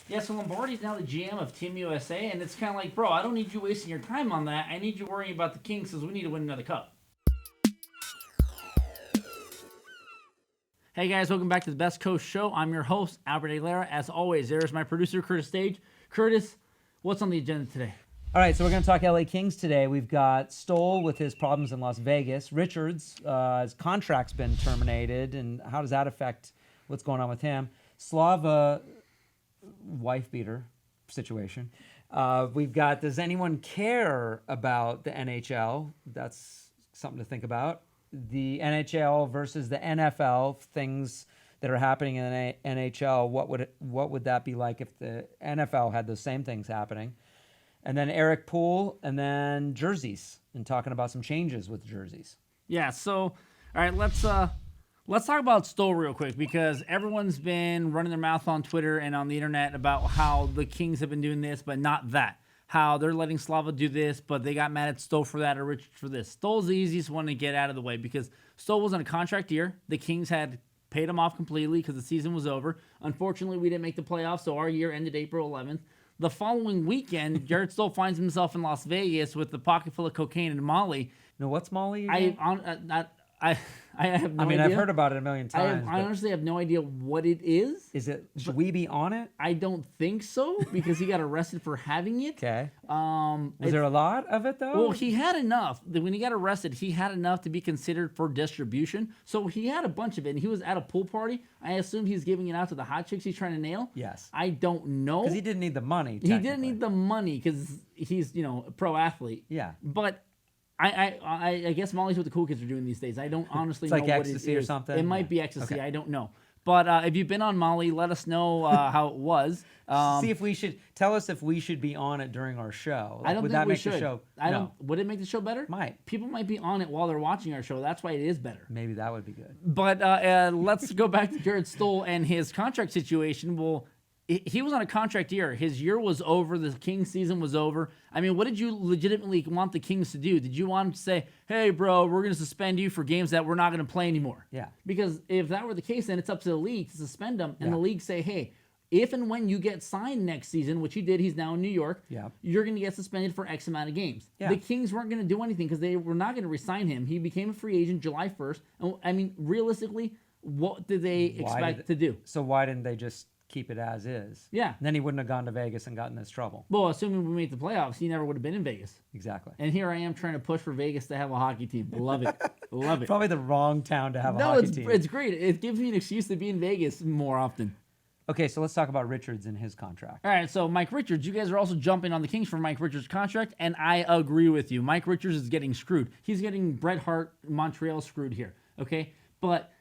Yeah, so Lombardi's now the GM of Team USA, and it's kind of like, bro, I don't need you wasting your time on that. I need you worrying about the Kings because we need to win another cup. Hey guys, welcome back to the Best Coast Show. I'm your host, Albert Aguilera. As always, there's my producer, Curtis Stage. Curtis, what's on the agenda today? All right, so we're going to talk LA Kings today. We've got Stoll with his problems in Las Vegas. Richards, his contract's been terminated, and how does that affect what's going on with him? Slava, wife beater situation. We've got, does anyone care about the NHL? That's something to think about. The NHL versus the NFL, things that are happening in the NHL. What would that be like if the NFL had those same things happening? And then Eric Poole, and then jerseys, and talking about some changes with jerseys. Yeah, so all right, let's talk about Stoll real quick, because everyone's been running their mouth on Twitter and on the internet about how the Kings have been doing this, but not that. How they're letting Slava do this, but they got mad at Stoll for that or Richard for this. Stoll's the easiest one to get out of the way because Stoll was on a contract year. The Kings had paid him off completely because the season was over. Unfortunately, we didn't make the playoffs, so our year ended April 11th. The following weekend, Jared Stoll finds himself in Las Vegas with a pocket full of cocaine and Molly. No, what's Molly again? I have no idea. I mean, I've heard about it a million times. I honestly have no idea what it is. Should we be on it? I don't think so, because he got arrested for having it. Okay. Was there a lot of it, though? Well, he had enough. When he got arrested, he had enough to be considered for distribution. So he had a bunch of it, and he was at a pool party. I assume he's giving it out to the hot chicks he's trying to nail. Yes. I don't know. Because he didn't need the money, He didn't need the money because he's, a pro athlete. Yeah. But I guess Molly's what the cool kids are doing these days. I don't honestly know like what ecstasy it or is. something? It might be ecstasy. Okay. I don't know. But if you've been on Molly, let us know how it was. See if we should tell us if we should be on it during our show. I don't would think that we make should. the show? No. Would it make the show better? Might. People might be on it while they're watching our show. That's why it is better. Maybe that would be good. But let's go back to Jared Stoll and his contract situation. Well, he was on a contract year. His year was over. The Kings season was over. I mean, what did you legitimately want the Kings to do? Did you want them to say, hey, bro, we're going to suspend you for games that we're not going to play anymore? Yeah. Because if that were the case, then it's up to the league to suspend them. And the league say, hey, if and when you get signed next season, which he did, he's now in New York, you're going to get suspended for X amount of games. Yeah. The Kings weren't going to do anything because they were not going to re-sign him. He became a free agent July 1st. And, I mean, realistically, what did they expect to do? So why didn't they just keep it as is? Yeah. Then he wouldn't have gone to Vegas and gotten this trouble. Well, assuming we made the playoffs, he never would have been in Vegas. Exactly. And here I am trying to push for Vegas to have a hockey team. Love it. Love it. Probably the wrong town to have a hockey team. No, it's great. It gives me an excuse to be in Vegas more often. Okay, so let's talk about Richards and his contract. All right, so Mike Richards, you guys are also jumping on the Kings for Mike Richards' contract, and I agree with you. Mike Richards is getting screwed. He's getting Bret Hart, Montreal screwed here, okay? But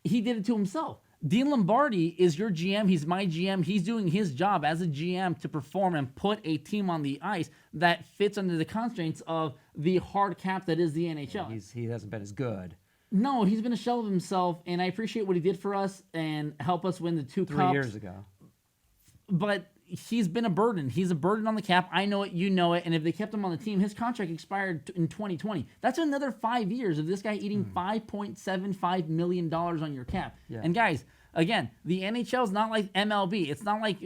he did it to himself. Dean Lombardi is your GM. He's my GM. He's doing his job as a GM to perform and put a team on the ice that fits under the constraints of the hard cap that is the NHL. He hasn't been as good. No, he's been a shell of himself, and I appreciate what he did for us and help us win the 2 cups. 3 years ago. But he's been a burden. He's a burden on the cap. I know it. You know it. And if they kept him on the team, his contract expired in 2020. That's another 5 years of this guy eating $5.75 million on your cap. Yeah. And guys, again, the NHL is not like MLB. It's not like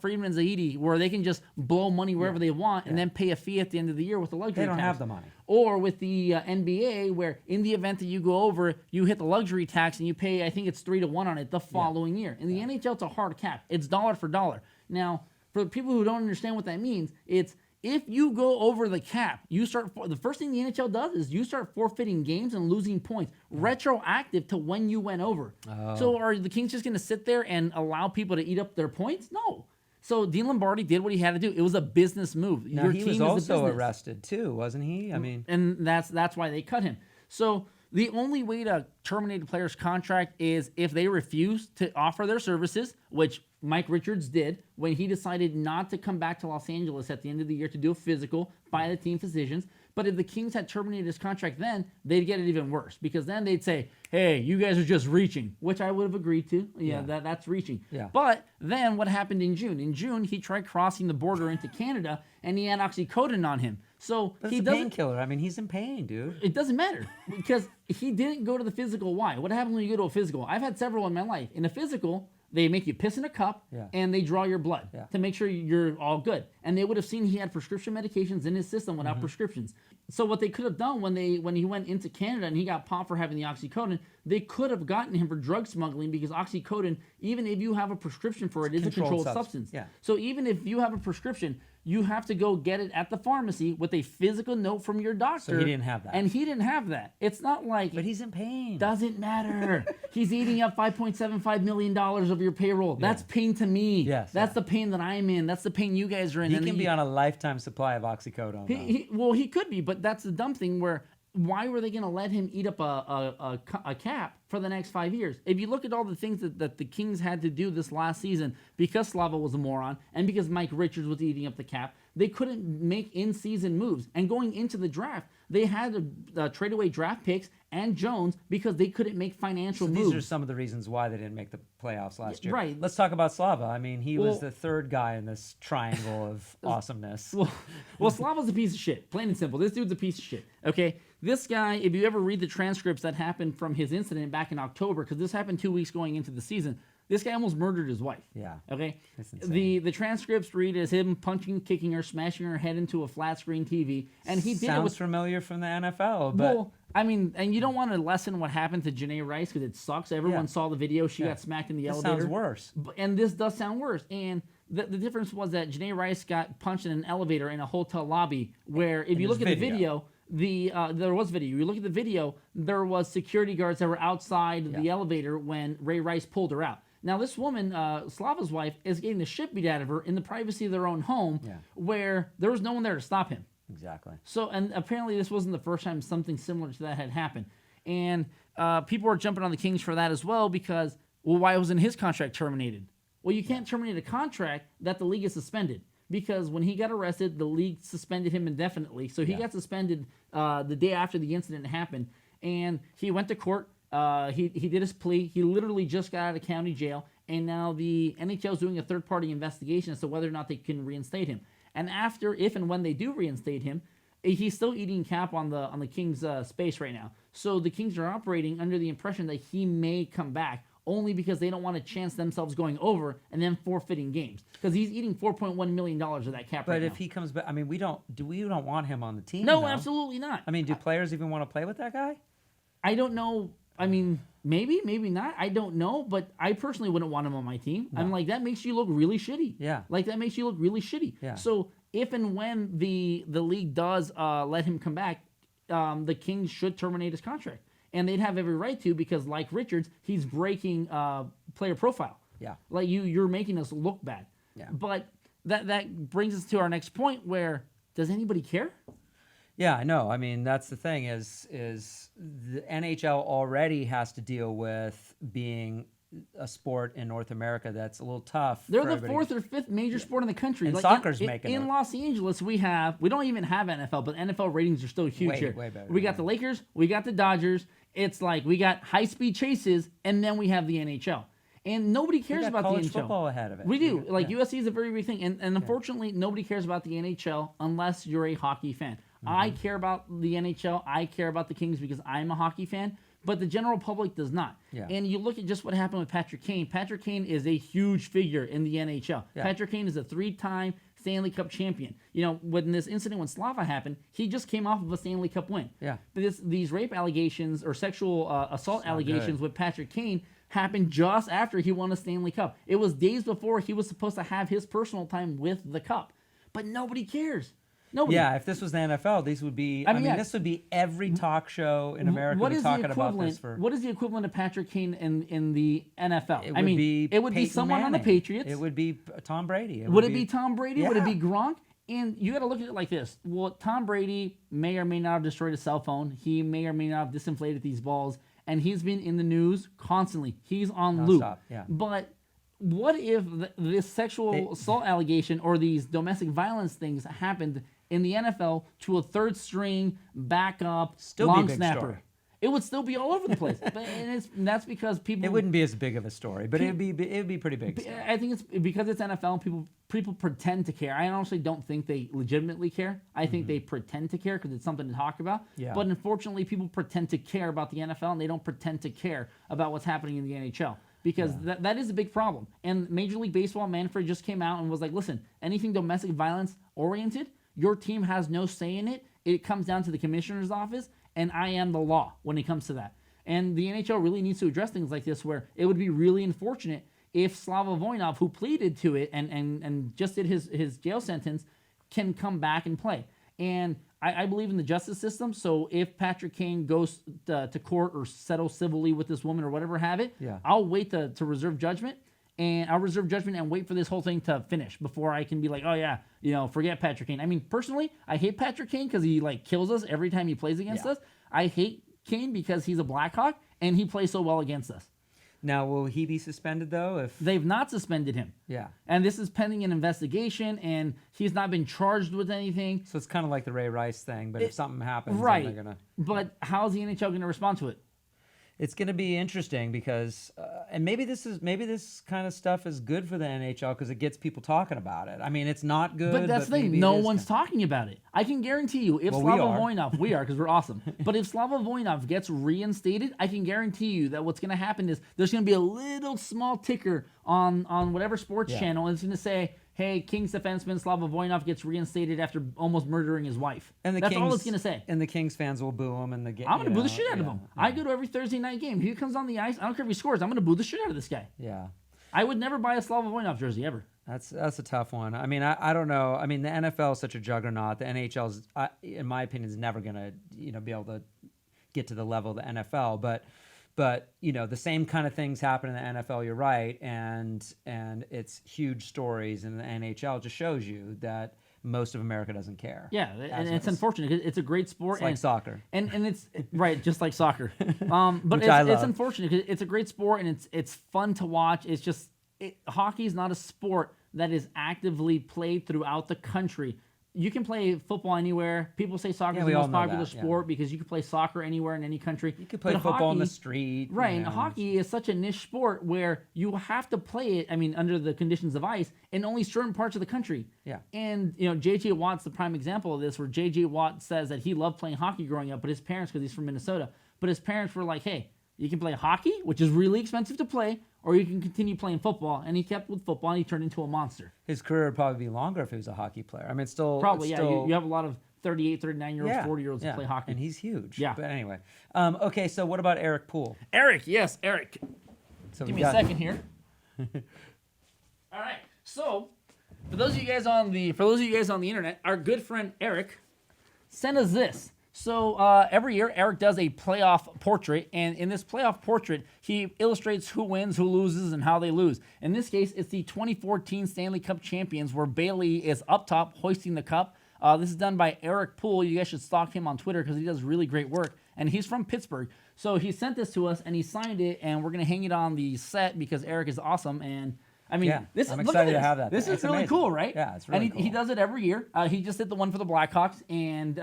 Friedman and Zaidi where they can just blow money wherever they want and then pay a fee at the end of the year with the luxury tax. They don't have the money. Or with the NBA, where in the event that you go over, you hit the luxury tax and you pay, I think it's 3-1 on it the following year. In the NHL, it's a hard cap. It's dollar for dollar. Now, for the people who don't understand what that means, it's if you go over the cap, the first thing the NHL does is you start forfeiting games and losing points, retroactive to when you went over. Oh. So are the Kings just going to sit there and allow people to eat up their points? No. So Dean Lombardi did what he had to do. It was a business move. Now, he was also arrested too, wasn't he? I mean, and that's why they cut him. So the only way to terminate a player's contract is if they refuse to offer their services, which Mike Richards did when he decided not to come back to Los Angeles at the end of the year to do a physical by the team physicians. But if the Kings had terminated his contract then, they'd get it even worse because then they'd say, hey, you guys are just reaching, which I would have agreed to. Yeah. That's reaching. Yeah. But then what happened in June? In June, he tried crossing the border into Canada, and he had oxycodone on him. So he doesn't. Painkiller. I mean, he's in pain, dude. It doesn't matter because he didn't go to the physical. Why? What happens when you go to a physical? I've had several in my life. In a physical, They make you piss in a cup, Yeah. and they draw your blood Yeah. to make sure you're all good. And they would have seen he had prescription medications in his system without prescriptions. So what they could have done when he went into Canada and he got popped for having the oxycodone, they could have gotten him for drug smuggling, because oxycodone, even if you have a prescription for it, is a controlled substance. Yeah. So even if you have a prescription, you have to go get it at the pharmacy with a physical note from your doctor. So he didn't have that. And he didn't have that. It's not like... But he's in pain. Doesn't matter. He's eating up $5.75 million of your payroll. That's pain to me. Yes, That's the pain that I'm in. That's the pain you guys are in. He And can be on a lifetime supply of oxycodone. he could be, but that's the dumb thing where why were they going to let him eat up a cap for the next 5 years? If you look at all the things that the Kings had to do this last season, because Slava was a moron and because Mike Richards was eating up the cap, they couldn't make in-season moves. And going into the draft, they had to trade away draft picks and Jones because they couldn't make financial moves. These are some of the reasons why they didn't make the playoffs last year. Right. Let's talk about Slava. I mean, he was the third guy in this triangle of awesomeness. Well, Slava's a piece of shit. Plain and simple. This dude's a piece of shit. Okay? This guy, if you ever read the transcripts that happened from his incident back in October, because this happened 2 weeks going into the season, this guy almost murdered his wife. Yeah. Okay? That's insane. The transcripts read as him punching, kicking her, smashing her head into a flat screen TV. And he did it Sounds with... familiar from the NFL, but... Well, I mean, and you don't want to lessen what happened to Janae Rice because it sucks. Everyone saw the video. She got smacked in the elevator. Sounds worse. And this does sound worse. And the difference was that Janae Rice got punched in an elevator in a hotel lobby where, if you look at the video, there was video. You look at the video, there was security guards that were outside the elevator when Ray Rice pulled her out. Now, this woman, Slava's wife, is getting the shit beat out of her in the privacy of their own home where there was no one there to stop him. Exactly. So, and apparently this wasn't the first time something similar to that had happened. And people were jumping on the Kings for that as well because, well, why wasn't his contract terminated? Well, you can't terminate a contract that the league has suspended because when he got arrested, the league suspended him indefinitely. So he got suspended the day after the incident happened. And he went to court. He did his plea. He literally just got out of county jail. And now the NHL is doing a third-party investigation as to whether or not they can reinstate him. And after, if and when they do reinstate him, he's still eating cap on the Kings' space right now. So the Kings are operating under the impression that he may come back only because they don't want to chance themselves going over and then forfeiting games because he's eating $4.1 million of that cap right now. But if he comes back, I mean, we don't want him on the team. No, though. absolutely not. I mean, do players even want to play with that guy? I don't know. I mean, maybe not. I don't know. But I personally wouldn't want him on my team. No. I'm like, that makes you look really shitty. Yeah. Like, that makes you look really shitty. Yeah. So if and when the league does let him come back, the Kings should terminate his contract. And they'd have every right to because, like Richards, he's breaking player profile. Yeah. Like, you're making us look bad. Yeah. But that brings us to our next point where, does anybody care? Yeah, I know. I mean, that's the thing is the NHL already has to deal with being a sport in North America that's a little tough. They're the fourth or fifth major sport in the country. And like soccer's in making it. Los Angeles, we don't even have NFL, but NFL ratings are still huge here. Way better. We got the Lakers, we got the Dodgers. It's like we got high-speed chases, and then we have the NHL. And nobody cares about the NHL. College football ahead of it. We do. USC is a very big thing. And unfortunately, nobody cares about the NHL unless you're a hockey fan. Mm-hmm. I care about the NHL. I care about the Kings because I'm a hockey fan. But the general public does not. Yeah. And you look at just what happened with Patrick Kane. Patrick Kane is a huge figure in the NHL. Yeah. Patrick Kane is a 3-time Stanley Cup champion. You know, when this incident when Slava happened, he just came off of a Stanley Cup win. Yeah. But these rape allegations or sexual assault allegations with Patrick Kane happened just after he won a Stanley Cup. It was days before he was supposed to have his personal time with the cup. But nobody cares. Nobody. Yeah, if this was the NFL, these would be. I mean, this would be every talk show in America talking about this. What is the equivalent of Patrick Kane in the NFL? It would be someone on the Patriots. It would be Tom Brady. Would it be Tom Brady? Yeah. Would it be Gronk? And you got to look at it like this. Well, Tom Brady may or may not have destroyed a cell phone. He may or may not have disinflated these balls. And he's been in the news constantly. He's on loop. Yeah. But what if this sexual assault allegation or these domestic violence things happened in the NFL to a third-string backup long snapper? Story. It would still be all over the place. And that's because people... It wouldn't be as big of a story, but it would be pretty big stuff. I think it's because it's NFL, people pretend to care. I honestly don't think they legitimately care. I think they pretend to care because it's something to talk about. Yeah. But unfortunately, people pretend to care about the NFL, and they don't pretend to care about what's happening in the NHL. because that is a big problem. And Major League Baseball, Manfred just came out and was like, listen, anything domestic violence oriented, your team has no say in it. It comes down to the commissioner's office, and I am the law when it comes to that. And the NHL really needs to address things like this, where it would be really unfortunate if Slava Voinov, who pleaded to it and just did his jail sentence, can come back and play. And I believe in the justice system, so if Patrick Kane goes to court or settle civilly with this woman or whatever have it, I'll wait to reserve judgment, and I'll reserve judgment and wait for this whole thing to finish before I can be like, oh yeah, forget Patrick Kane. I mean, personally, I hate Patrick Kane because he kills us every time he plays against us. I hate Kane because he's a Blackhawk and he plays so well against us. Now, will he be suspended, though? If They've not suspended him. Yeah. And this is pending an investigation, and he's not been charged with anything. So it's kind of like the Ray Rice thing, but if something happens, right. then they're going to... But how's the NHL going to respond to it? It's going to be interesting because, and maybe this kind of stuff is good for the NHL because it gets people talking about it. I mean, it's not good. But that's the thing. No one's talking about it. I can guarantee you, if Slava Voinov, we are because we're awesome. But if Slava Voinov gets reinstated, I can guarantee you that what's going to happen is there's going to be a little small ticker on whatever sports channel, and it's going to say, hey, Kings defenseman Slava Voinov gets reinstated after almost murdering his wife. And that's all it's going to say. And the Kings fans will boo him. And I'm going to boo the shit out of him. I go to every Thursday night game. He comes on the ice. I don't care if he scores. I'm going to boo the shit out of this guy. Yeah. I would never buy a Slava Voinov jersey ever. That's a tough one. I mean, I don't know. I mean, the NFL is such a juggernaut. The NHL's, in my opinion, is never going to be able to get to the level of the NFL. But the same kind of things happen in the NFL. You're right, and it's huge stories. And the NHL just shows you that most of America doesn't care. Yeah, and it's unfortunate. It's a great sport. It's like soccer. And it's right, just like soccer. But it's unfortunate because it's a great sport and it's fun to watch. It's just hockey is not a sport that is actively played throughout the country. You can play football anywhere. People say soccer is the most popular sport because you can play soccer anywhere in any country. You can play football in the street. Right, and hockey is such a niche sport where you have to play it, under the conditions of ice, in only certain parts of the country. Yeah. And, J.J. Watt's the prime example of this, where J.J. Watt says that he loved playing hockey growing up, but his parents, because he's from Minnesota, but his parents were like, hey, you can play hockey, which is really expensive to play, or you can continue playing football. And he kept with football, and he turned into a monster. His career would probably be longer if he was a hockey player. I mean, Probably, yeah. You have a lot of 38, 39-year-olds, 40-years who play hockey. And he's huge. Yeah. But anyway. Okay, so what about Eric Poole? Eric. So Give me a second here. All right. So, for those of you guys on the internet, our good friend Eric sent us this. So every year, Eric does a playoff portrait, and in this playoff portrait, he illustrates who wins, who loses, and how they lose. In this case, it's the 2014 Stanley Cup champions, where Bailey is up top hoisting the cup. This is done by Eric Poole. You guys should stalk him on Twitter because he does really great work, and he's from Pittsburgh. So he sent this to us, and he signed it, and we're going to hang it on the set because Eric is awesome, and I'm excited to have that. This is really cool, right? Yeah, it's really cool. And he does it every year. He just did the one for the Blackhawks, and...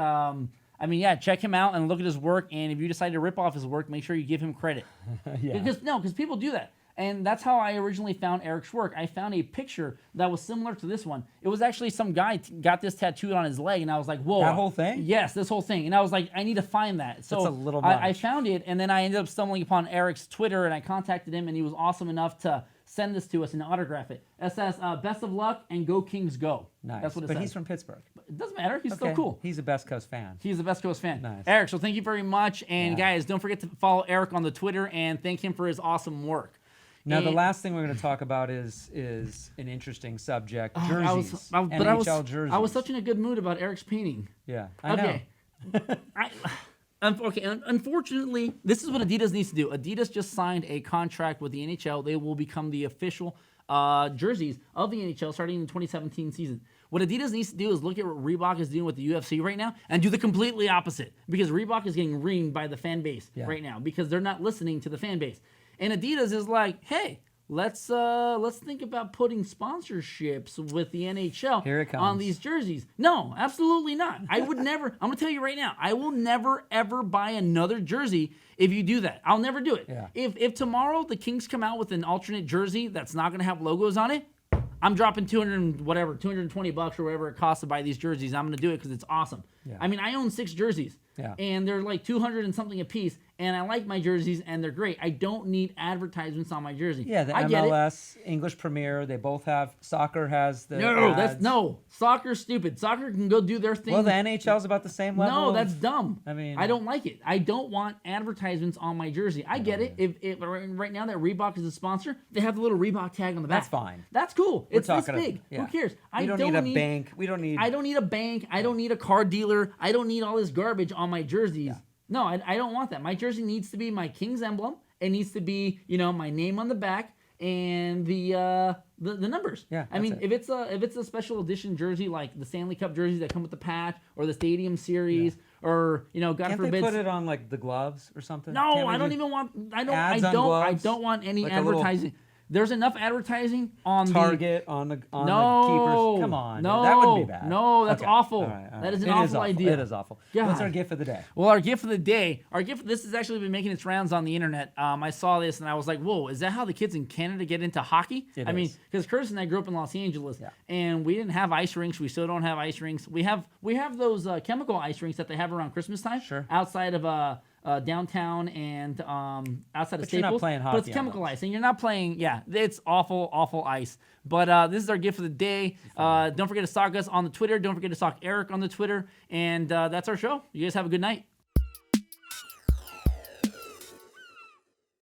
check him out and look at his work. And if you decide to rip off his work, make sure you give him credit. Because people do that. And that's how I originally found Eric's work. I found a picture that was similar to this one. It was actually some guy got this tattooed on his leg, and I was like, whoa. That whole thing? Yes, this whole thing. And I was like, I need to find that. So that's a little much. I found it, and then I ended up stumbling upon Eric's Twitter, and I contacted him, and he was awesome enough to send this to us and autograph it. It says, best of luck and go Kings go. Nice. That's what it says. But he's from Pittsburgh. It doesn't matter. He's still cool. He's a Best Coast fan. He's a Best Coast fan. Nice. Eric, so thank you very much. And guys, don't forget to follow Eric on the Twitter and thank him for his awesome work. Now, the last thing we're going to talk about is an interesting subject, jerseys. NHL jerseys. I was such in a good mood about Eric's painting. Yeah, I know. Unfortunately, this is what Adidas needs to do. Adidas just signed a contract with the NHL. They will become the official jerseys of the NHL starting in the 2017 season. What Adidas needs to do is look at what Reebok is doing with the UFC right now and do the completely opposite, because Reebok is getting reamed by the fan base right now because they're not listening to the fan base. And Adidas is like, hey, let's think about putting sponsorships with the NHL Here it comes. on these jerseys. No, absolutely not. I would never. I'm gonna tell you right now, I will never ever buy another jersey if you do that. I'll never do it. Yeah. If tomorrow the Kings come out with an alternate jersey that's not gonna have logos on it, I'm dropping $220 or whatever it costs to buy these jerseys. I'm gonna do it because it's awesome. Yeah. I mean, I own 6 jerseys. Yeah. And they're like 200 and something a piece, and I like my jerseys, and they're great. I don't need advertisements on my jersey. Yeah, the I get it. MLS, English Premier, they both have. Soccer has the No, ads. soccer's stupid. Soccer can go do their thing. Well, the NHL's about the same level. No, of- that's dumb. I mean- I don't like it. I don't want advertisements on my jersey. I get it. If right now that Reebok is a sponsor, they have the little Reebok tag on the back. That's fine. That's cool. It's this talking big. yeah. Who cares? We don't need a bank. We don't need. I don't need a bank. I don't need a car dealer. I don't need all this garbage on my jerseys. Yeah. No, I don't want that. My jersey needs to be my King's emblem. It needs to be, my name on the back and the numbers. Yeah, I mean, that's if it's a special edition jersey like the Stanley Cup jerseys that come with the patch or the Stadium Series or God Can't forbid. they put it on like the gloves or something? No, Can't we I don't do even want. I ads on don't gloves? want any Like a little advertising. There's enough advertising on Target on the no, keepers. Come on, no, that wouldn't be bad. No, that's Okay. awful. All right. That is an It awful idea. It is awful. God. What's our gift of the day? Well, our gift of the day, this has actually been making its rounds on the internet. I saw this and I was like, whoa, is that how the kids in Canada get into hockey? I mean, is. because Curtis and I grew up in Los Angeles, Yeah. and we didn't have ice rinks. We still don't have ice rinks. We have those chemical ice rinks that they have around Christmas time, Sure. outside of downtown and outside of But Staples. you're not playing but it's hockey on chemical those. ice, and you're not playing. Yeah, it's awful ice. But this is our gift of the day. Don't forget to stalk us on the Twitter. Don't forget to stalk Eric on the Twitter. And that's our show. You guys have a good night.